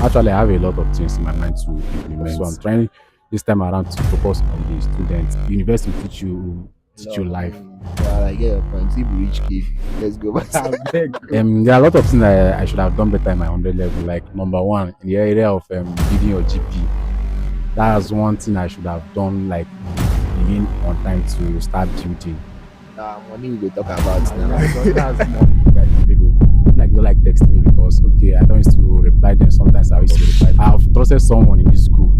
Actually, I have a lot of things in my mind to implement. So I'm trying this time around to focus on the students. University will teach you life. Well, I get your point. If you reach kid, let's go back. There are a lot of things that I should have done better in my 100 level. Like number one, in the area of giving your GP. That's one thing I should have done, like being on time to start building. Money we go talk about now. That's more like people like don't like texting me because okay, I don't used to reply them. Sometimes I used to reply. I've trusted someone in this school,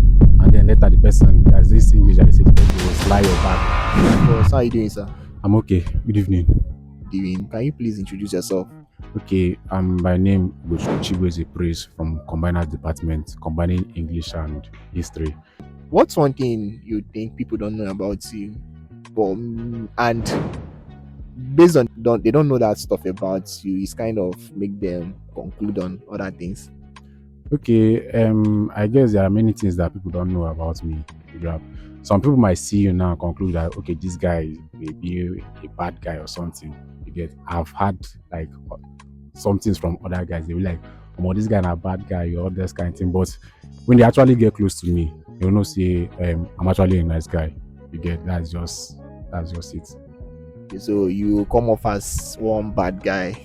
and then later the person there's this English that they say the person will slide your back. Boss, how you doing, sir? I'm okay. Good evening. Doing. Can you please introduce yourself? Okay, by name Watch Ugochukwu is a praise from Combiners Department, combining English and history. What's one thing you think people don't know about you, but and based on they don't know that stuff about you, it's kind of make them conclude on other things. Okay, I guess there are many things that people don't know about me. Yeah. Some people might see you now and conclude that okay, this guy may be a bad guy or something. You get, I've had like some things from other guys. They be like, "Oh, this guy a bad guy," or this kind of thing. But when they actually get close to me, they will not say, "I'm actually a nice guy." You get, that's just it. Okay, so you come off as one bad guy.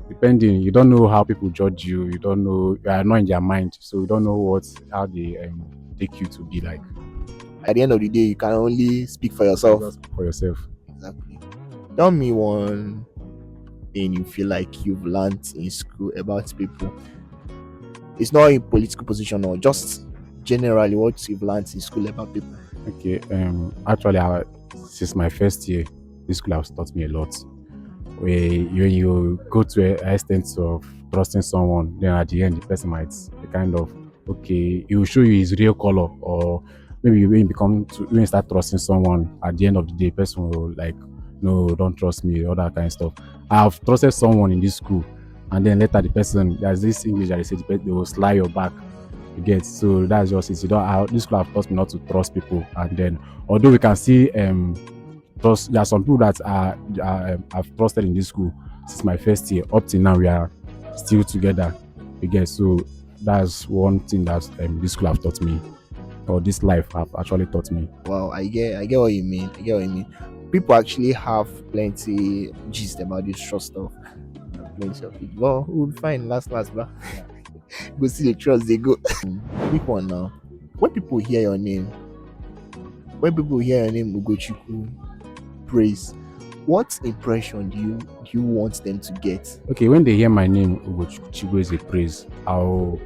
Depending, you don't know how people judge you. You don't know, you are not in their mind, so you don't know how they take you to be like. At the end of the day, you can only speak for yourself. Just for yourself. Exactly. Tell me one thing you feel like you've learned in school about people. It's not a political position or just generally what you've learned in school about people. Okay. Actually, since my first year, this school has taught me a lot. When you go to an extent of trusting someone, then at the end, the person might be kind of okay. He will show you his real color, or maybe when you start trusting someone, at the end of the day, person will like, no, don't trust me, all that kind of stuff. I've trusted someone in this school, and then later the person, there's this English that they say they will slide your back. You get, so that's just it. You don't. This school have taught me not to trust people, and then although we can see trust, there are some people that I've trusted in this school since my first year up till now. We are still together. You get, so that's one thing that this school have taught me, or this life have actually taught me. Wow, I get what you mean. I get what you mean. People actually have plenty gist about this trust stuff. Plenty of it. Well, we'll be fine. Last, bro. Go see the trust they go. Quick one now. When people hear your name, Ugochukwu, praise, what impression do you want them to get? Okay, when they hear my name, Ugochukwu is a praise, I'll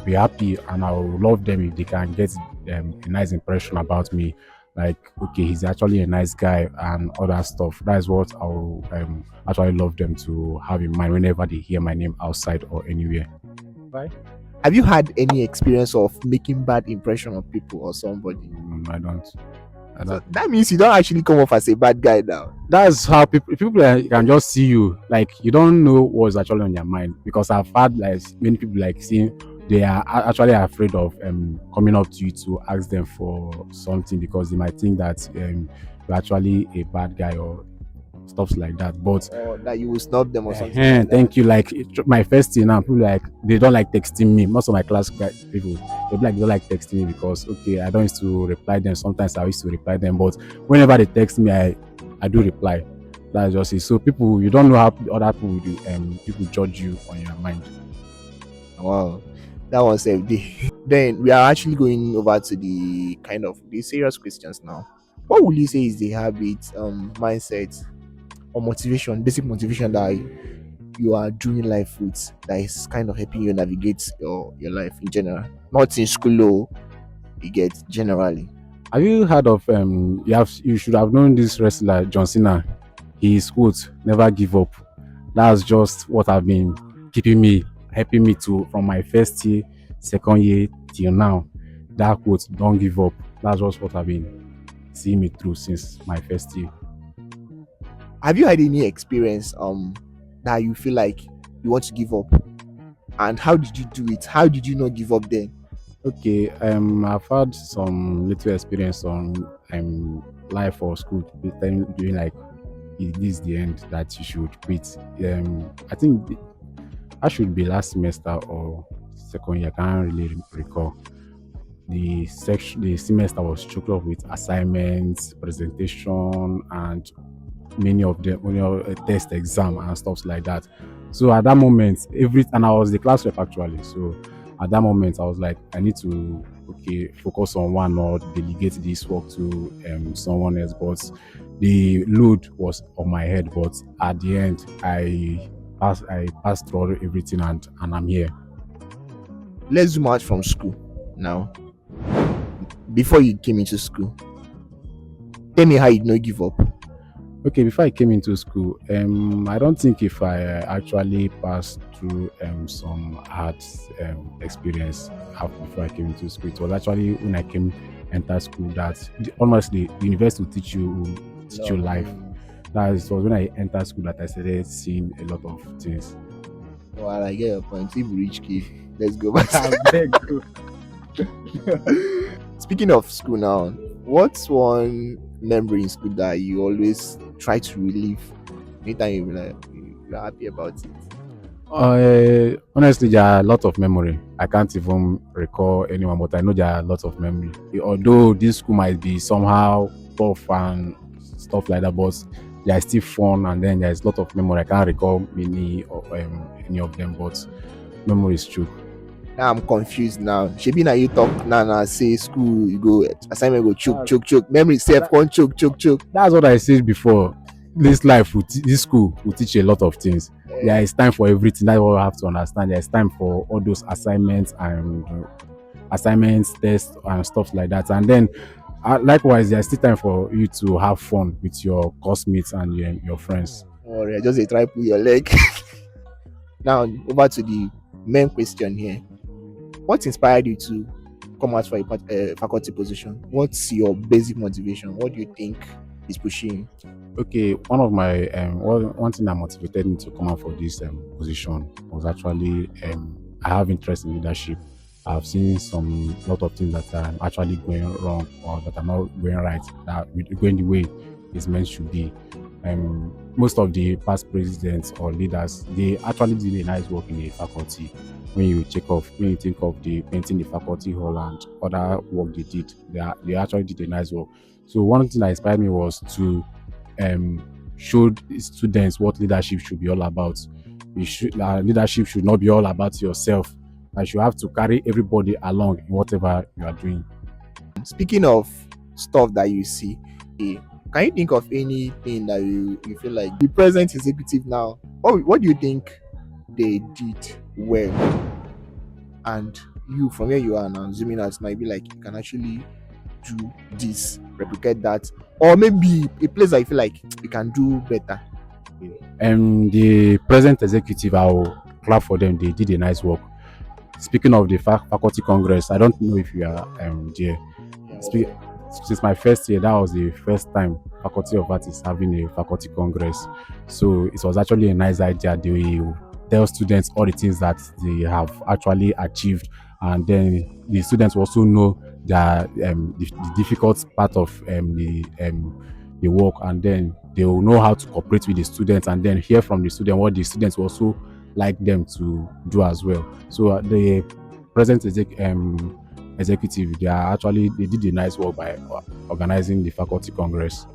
be happy and I'll love them if they can get a nice impression about me. Like, okay, he's actually a nice guy and all that stuff. That is what I'll actually love them to have in mind whenever they hear my name outside or anywhere. Right? Have you had any experience of making bad impression of people or somebody? I don't. So that means you don't actually come off as a bad guy now. That's how people can just see you, like you don't know what's actually on your mind, because I've had like many people like seeing they are actually afraid of coming up to you to ask them for something because they might think that you're actually a bad guy or stuff like that. But or that you will snub them or something. Like thank you. Like my first thing now, people like they don't like texting me. Most of my class people they don't like texting me because okay, I don't used to reply them. Sometimes I used to reply them, but whenever they text me, I do reply. That's just it. So people, you don't know how other people do. People judge you on your mind. Wow, that was a day. Then we are actually going over to the kind of the serious questions now. What would you say is the habit, mindset, or motivation, basic motivation that you are doing life with that is kind of helping you navigate your life in general? Not in school, though, you get generally. Have you heard of you should have known this wrestler John Cena? His quote, "Never give up." That's just what I've been helping me to from my first year, second year till now. That quote, "Don't give up." That's just what I've been seeing me through since my first year. Have you had any experience that you feel like you want to give up? And how did you do it? How did you not give up then? Okay, I've had some little experience on life or school doing like this is the end that you should quit. I think I should be last semester or second year. I can't really recall. The semester was choked up with assignments, presentation, and many of them, test exam and stuff like that. So at that moment, and I was the class rep actually. So at that moment, I was like, I need to focus on one or delegate this work to someone else. But the load was on my head. But at the end, I passed through everything and I'm here. Let's zoom out from school now. Before you came into school, tell me how you did not give up. Okay, before I came into school, I don't think if I actually passed through some hard experience before I came into school. It was actually when I came enter school that honestly the university will teach you life. That was when I entered school that I started seeing a lot of things. Well, I get your point. If we reach key, let's go back. I beg you. Speaking of school now, what's one memory in school that you always try to relive? Anytime you're happy about it. Honestly, there are a lot of memory. I can't even recall anyone, but I know there are a lot of memory. Although this school might be somehow tough and stuff like that, but there is still fun, and then there is a lot of memory. I can't recall any of them, but memory is true. Now I'm confused now. Shebi na you talk now say school you go assignment go choke. Memory self come choke. That's what I said before. This school will teach you a lot of things. There is time for everything. That's what I have to understand. There is time for all those assignments, tests, and stuff like that. And then, likewise, there is still time for you to have fun with your classmates and your friends. Or just a try pull your leg. Now over to the main question here. What inspired you to come out for a faculty position? What's your basic motivation? What do you think is pushing you? Okay, one thing that motivated me to come out for this position was actually I have interest in leadership. I've seen some lot of things that are actually going wrong or that are not going right, that going the way it's meant to be. Most of the past presidents or leaders, they actually did a nice work in the faculty. When you think of the painting the faculty hall and other work they did, they actually did a nice work. So one thing that inspired me was to show the students what leadership should be all about. Leadership should not be all about yourself. You should have to carry everybody along in whatever you are doing. Speaking of stuff that you see, can you think of anything that you feel like the present executive now? What do you think they did well? And you, from where you are now, zooming out now, you be like, you can actually do this, replicate that, or maybe a place that you feel like you can do better. The present executive, I will clap for them. They did a nice work. Speaking of the faculty congress, I don't know if you are there. Since my first year, that was the first time Faculty of Art is having a faculty congress. So it was actually a nice idea. They tell students all the things that they have actually achieved, and then the students also know the difficult part of the work, and then they will know how to cooperate with the students, and then hear from the student what the students also like them to do as well. So the present executive, they did a nice work by organizing the faculty congress.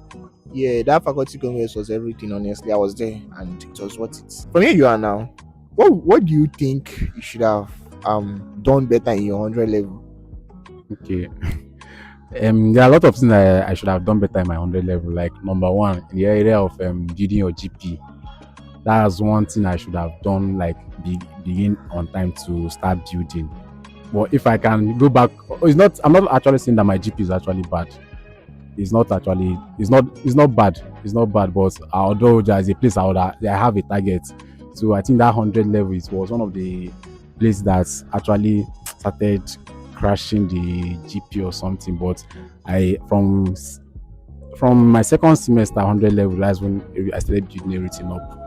Yeah, that faculty congress was everything. Honestly, I was there, and it was what it's. From here you are now, what do you think you should have done better in your 100 level? Okay. There are a lot of things that I should have done better in my 100 level. Like number one, in the area of building your GP, that's one thing I should have done. Like begin on time to start building. But if I can go back, it's not. I'm not actually saying that my GP is actually bad. It's not actually. It's not bad. It's not bad. But although there is a place I have a target. So I think that 100 level was one of the places that actually started crashing the GP or something. But from my second semester 100 level, that's when I started building everything up.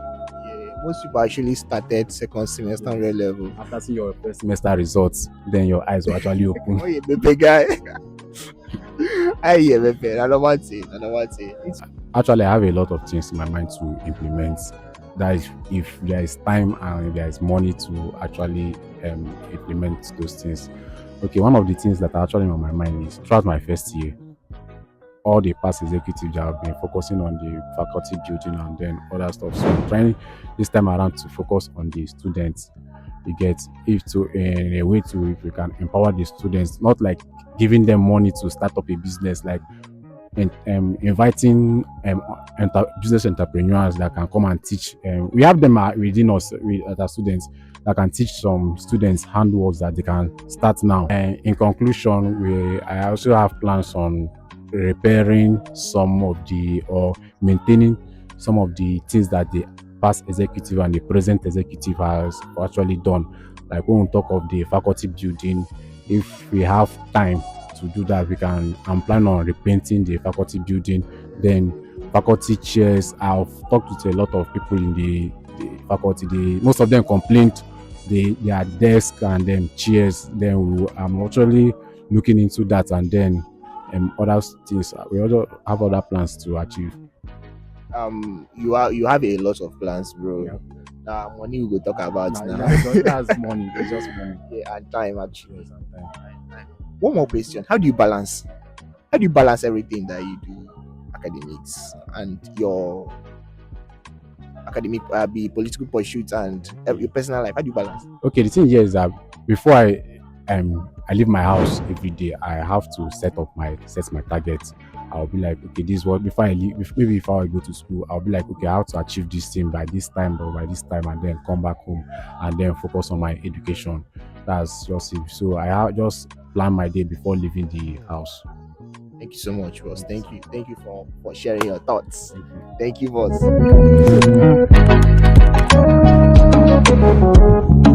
Most people actually started second semester 100 level. After seeing your first semester results, then your eyes will actually open. Oh, yeah, baby guy. I hear baby. I don't want it. Actually, I have a lot of things in my mind to implement. that is if there is time and there is money to actually implement those things. Okay, one of the things that are actually on my mind is throughout my first year, all the past executives that have been focusing on the faculty building and then other stuff. So I'm trying this time around to focus on the students. You get, if to in a way to, if we can empower the students, not like giving them money to start up a business, like inviting business entrepreneurs that can come and teach. We have them within us, with our students, that can teach some students handworks that they can start now. And in conclusion, I also have plans on repairing some of the, or maintaining some of the things that the past executive and the present executive has actually done. Like when we talk of the faculty building, if we have time to do that, we can. I'm planning on repainting the faculty building. Then faculty chairs. I've talked with a lot of people in the faculty. Most of them complained their desk and then chairs. Then I'm actually looking into that, and then other things. We also have other plans to achieve. You have a lot of plans, bro. Yeah. Money we go talk about now. That's money. It's just money. Yeah, and time actually. Yes, and time. Time. One more question: How do you balance? How do you balance everything that you do, academics and your academic, be political pursuits and your personal life? How do you balance? Okay, the thing here is that before I leave my house every day, I have to set my targets. I'll be like, okay, this is what, before I leave, maybe if I go to school, I'll be like, okay, I have to achieve this thing by this time or by this time, and then come back home and then focus on my education. That's just it. So just plan my day before leaving the house. Thank you so much, boss. Thank you for sharing your thoughts. Thank you. Thank you, boss.